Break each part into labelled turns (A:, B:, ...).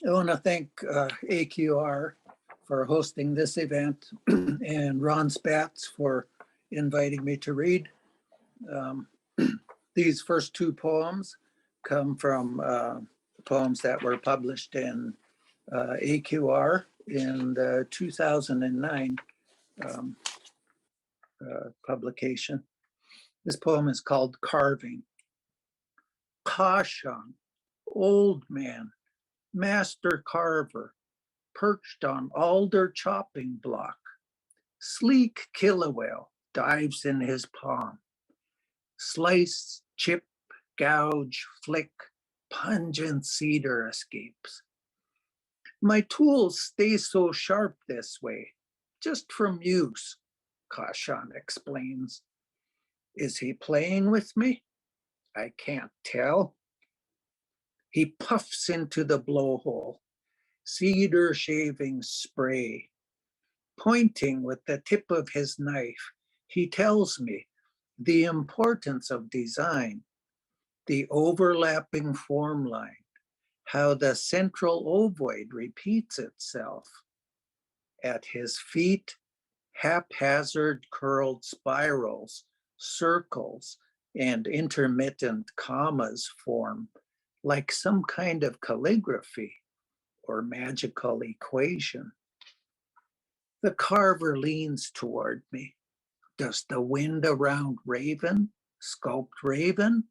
A: I want to thank AQR for hosting this event and Ron Spatz for inviting me to read. These first two poems come from poems that were published in AQR in the 2009 publication. This poem is called Carving. Caution, old man, master carver, perched on alder chopping block. Sleek killer whale dives in his palm. Slice, chip, gouge, flick, pungent cedar escapes. My tools stay so sharp this way, just from use, Caution explains. Is he playing with me? I can't tell. He puffs into the blowhole, cedar shaving spray. Pointing with the tip of his knife, he tells me the importance of design, the overlapping form line, how the central ovoid repeats itself. At his feet, haphazard curled spirals, circles, and intermittent commas form, like some kind of calligraphy or magical equation. The carver leans toward me. Does the wind around Raven sculpt Raven?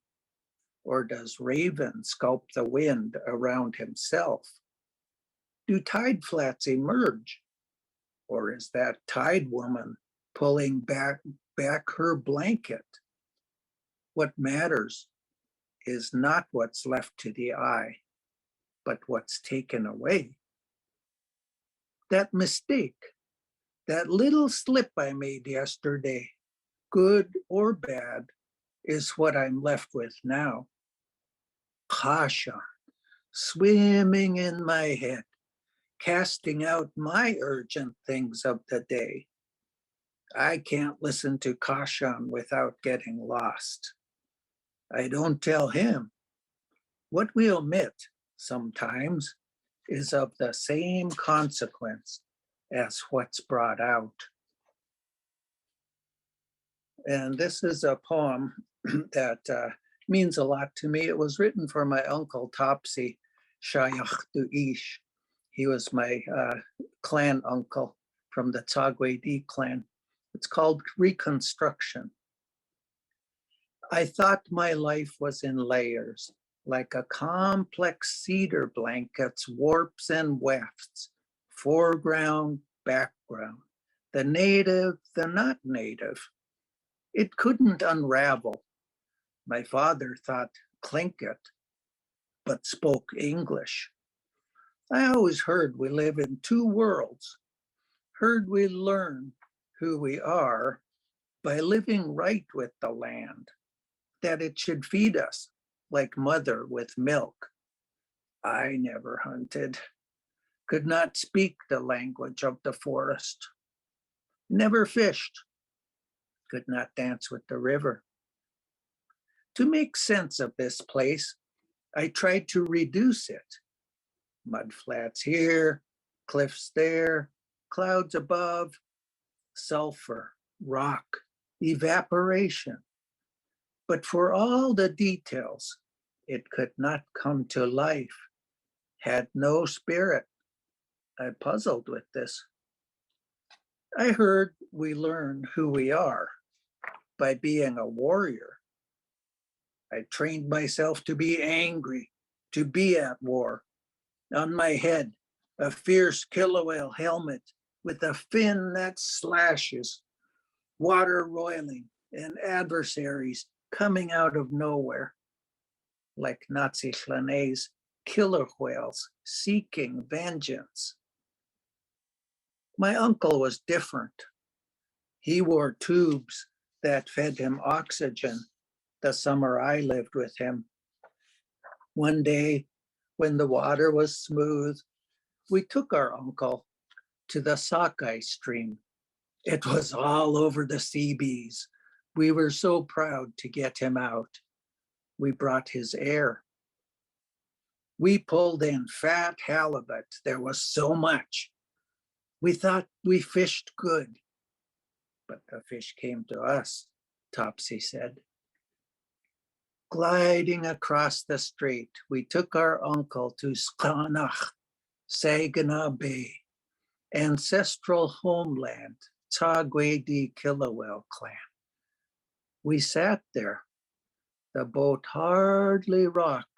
A: Or does Raven sculpt the wind around himself? Do tide flats emerge? Or is that tide woman pulling back her blanket? What matters is not what's left to the eye, but what's taken away. That mistake, that little slip I made yesterday, good or bad, is what I'm left with now. Caution, swimming in my head, casting out my urgent things of the day. I can't listen to Caution without getting lost. I don't tell him. What we omit sometimes is of the same consequence as what's brought out. And this is a poem that means a lot to me. It was written for my uncle Topsy Xaashuch'eet. He was my clan uncle from the Tsagwe clan. It's called Reconstruction. I thought my life was in layers, like a complex cedar blanket's warps and wefts, foreground, background, the native, the not native. It couldn't unravel. My father thought Tlingit, but spoke English. I always heard we live in two worlds, heard we learn who we are by living right with the land, that it should feed us like mother with milk. I never hunted, could not speak the language of the forest, never fished, could not dance with the river. To make sense of this place, I tried to reduce it. Mud flats here, cliffs there, clouds above, sulfur, rock, evaporation. But for all the details, it could not come to life, had no spirit. I puzzled with this. I heard we learn who we are by being a warrior. I trained myself to be angry, to be at war. On my head, a fierce killer whale helmet with a fin that slashes, water roiling, and adversaries coming out of nowhere, like Nazi Schlanés, killer whales seeking vengeance. My uncle was different. He wore tubes that fed him oxygen the summer I lived with him. One day, when the water was smooth, we took our uncle to the sockeye stream. It was all over the sea bees. We were so proud to get him out. We brought his air. We pulled in fat halibut. There was so much. We thought we fished good, but the fish came to us, Topsy said. Gliding across the strait, we took our uncle to Skanach, Saginaw Bay, ancestral homeland, Tsagwedi Kilauea clan. We sat there. The boat hardly rocked.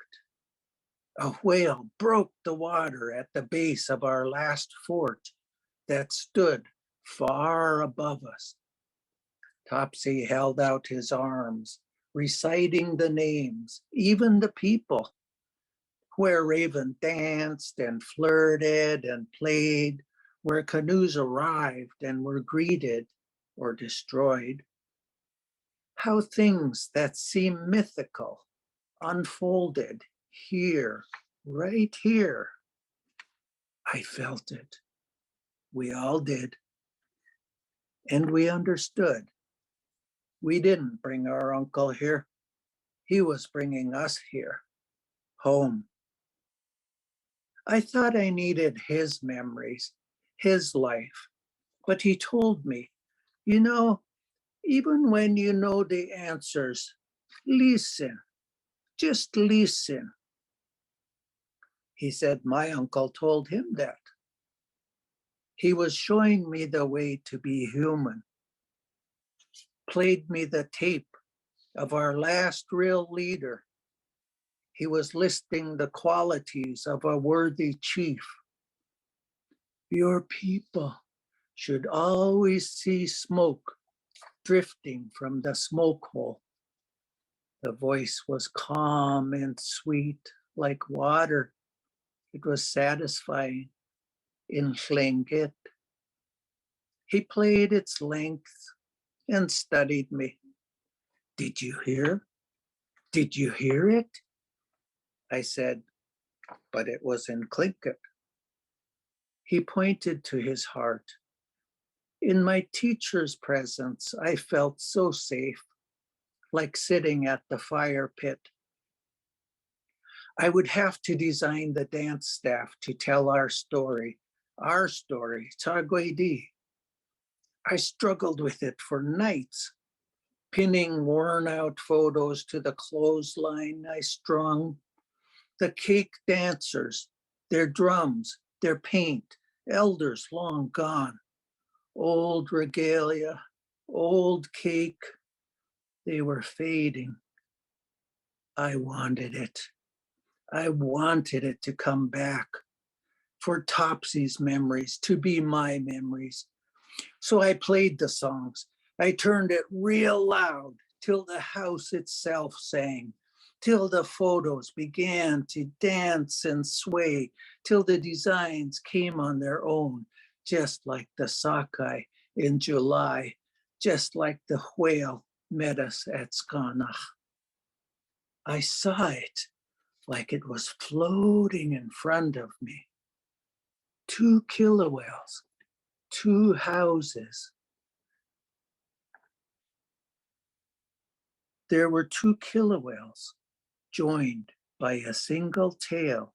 A: A whale broke the water at the base of our last fort that stood far above us. Topsy held out his arms, reciting the names, even the people, where Raven danced and flirted and played, where canoes arrived and were greeted or destroyed. How things that seem mythical unfolded here, right here. I felt it. We all did. And we understood. We didn't bring our uncle here. He was bringing us here, home. I thought I needed his memories, his life, but he told me, you know, even when you know the answers, listen, just listen. He said my uncle told him that. He was showing me the way to be human, played me the tape of our last real leader. He was listing the qualities of a worthy chief. Your people should always see smoke drifting from the smoke hole. The voice was calm and sweet like water. It was satisfying in Tlingit. He played its length and studied me. Did you hear? Did you hear it? I said, but it was in Tlingit. He pointed to his heart. In my teacher's presence, I felt so safe, like sitting at the fire pit. I would have to design the dance staff to tell our story, Tsagwedi. I struggled with it for nights, pinning worn out photos to the clothesline I strung, the cake dancers, their drums, their paint, elders long gone, old regalia, old cake, they were fading. I wanted it. I wanted it to come back, for Topsy's memories to be my memories. So I played the songs. I turned it real loud till the house itself sang, till the photos began to dance and sway, till the designs came on their own, just like the sockeye in July, just like the whale met us at Skanach. I saw it like it was floating in front of me. 2 killer whales, 2 houses. There were 2 killer whales joined by a single tail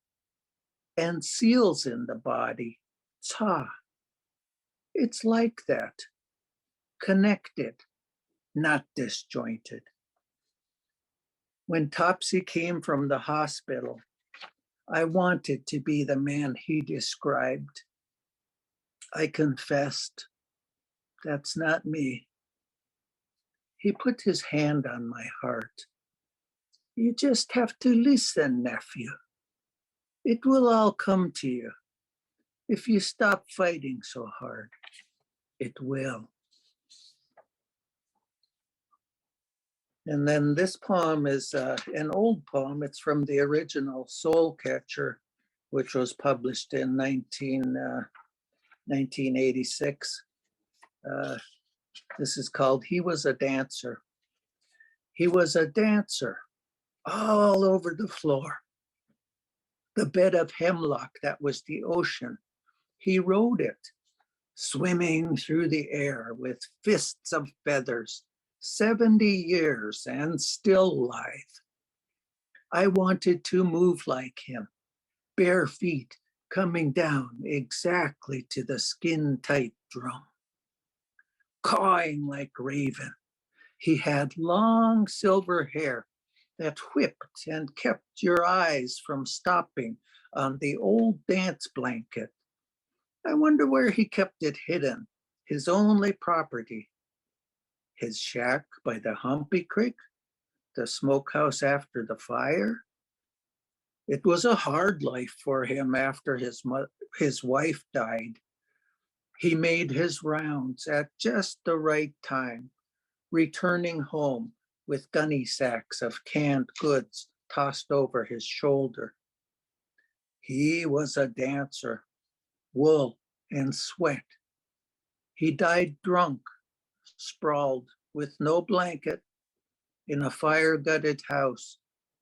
A: and seals in the body, Tsa. It's like that, connected, not disjointed. When Topsy came from the hospital, I wanted to be the man he described. I confessed, that's not me. He put his hand on my heart. You just have to listen, nephew. It will all come to you. If you stop fighting so hard, it will. And then this poem is an old poem. It's from the original SoulCatcher, which was published in 1986. This is called He Was a Dancer. He was a dancer all over the floor. The bed of hemlock that was the ocean, he rode it, swimming through the air with fists of feathers, 70 years and still lithe. I wanted to move like him, bare feet coming down exactly to the skin-tight drum. Cawing like raven, he had long silver hair that whipped and kept your eyes from stopping on the old dance blanket. I wonder where he kept it hidden, his only property. His shack by the Humpy Creek, the smokehouse after the fire. It was a hard life for him after his wife died. He made his rounds at just the right time, returning home with gunny sacks of canned goods tossed over his shoulder. He was a dancer, wool and sweat. He died drunk, sprawled with no blanket in a fire-gutted house,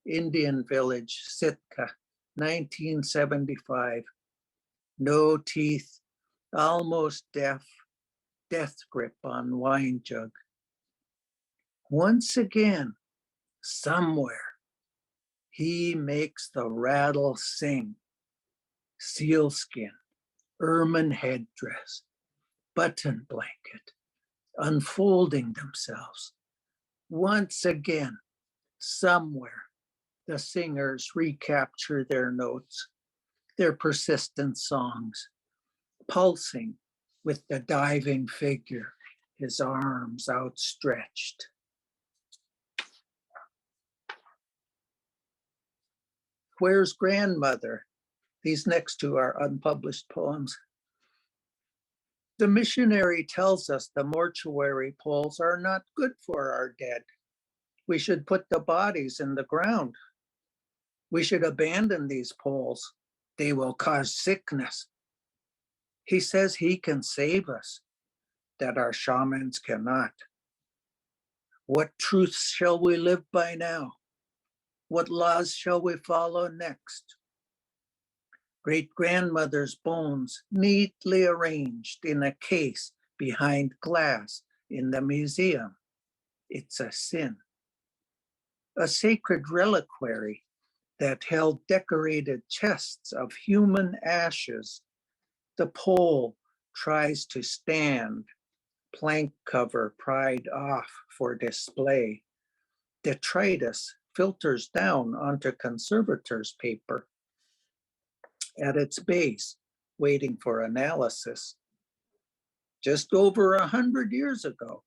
A: Indian village, Sitka, 1975. No teeth, almost deaf, death grip on wine jug. Once again, somewhere, he makes the rattle sing. Sealskin, ermine headdress, button blanket, unfolding themselves. Once again, somewhere, the singers recapture their notes, their persistent songs, pulsing with the diving figure, his arms outstretched. Where's Grandmother? These next two are unpublished poems. The missionary tells us the mortuary poles are not good for our dead. We should put the bodies in the ground. We should abandon these poles. They will cause sickness. He says he can save us, that our shamans cannot. What truths shall we live by now? What laws shall we follow next? Great-grandmother's bones neatly arranged in a case behind glass in the museum. It's a sin. A sacred reliquary that held decorated chests of human ashes. The pole tries to stand, plank cover pried off for display. Detritus filters down onto conservator's paper at its base, waiting for analysis. Just over 100 years ago,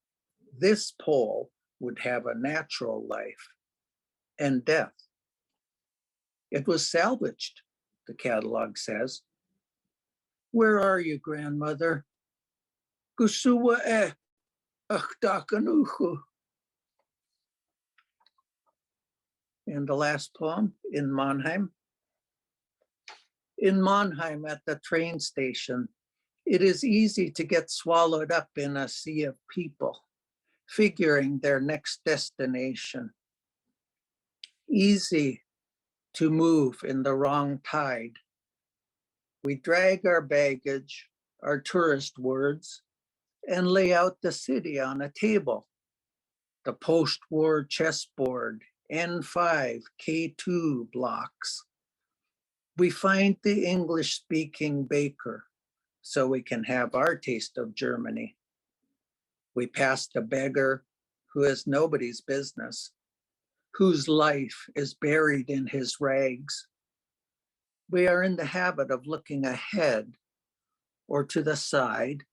A: this pole would have a natural life and death. It was salvaged, the catalog says. Where are you, grandmother? Xaashuch'eet, Achdacanuchu. And the last poem, in Mannheim. In Mannheim at the train station, it is easy to get swallowed up in a sea of people, figuring their next destination. Easy to move in the wrong tide. We drag our baggage, our tourist words, and lay out the city on a table. The post-war chessboard, N5, K2 blocks. We find the English-speaking baker so we can have our taste of Germany. We pass the beggar who is nobody's business, whose life is buried in his rags. We are in the habit of looking ahead or to the side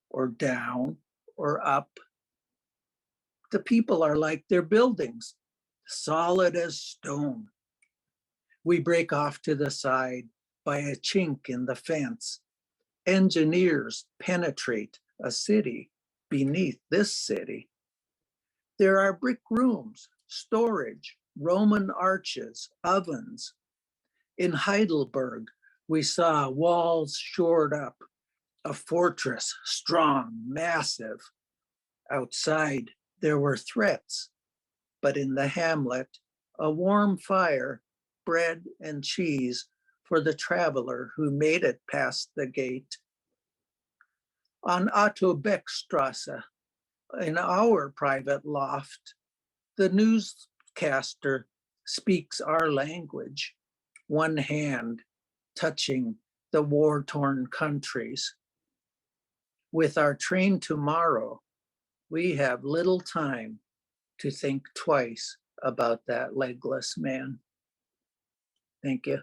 A: or down or up. The people are like their buildings, solid as stone. We break off to the side by a chink in the fence. Engineers penetrate a city beneath this city. There are brick rooms, storage, Roman arches, ovens. In Heidelberg, we saw walls shored up, a fortress, strong, massive. Outside, there were threats, but in the hamlet, a warm fire, bread and cheese for the traveler who made it past the gate. On Otto Beckstrasse, in our private loft, the newscaster speaks our language, one hand touching the war-torn countries. With our train tomorrow, we have little time to think twice about that legless man. Thank you.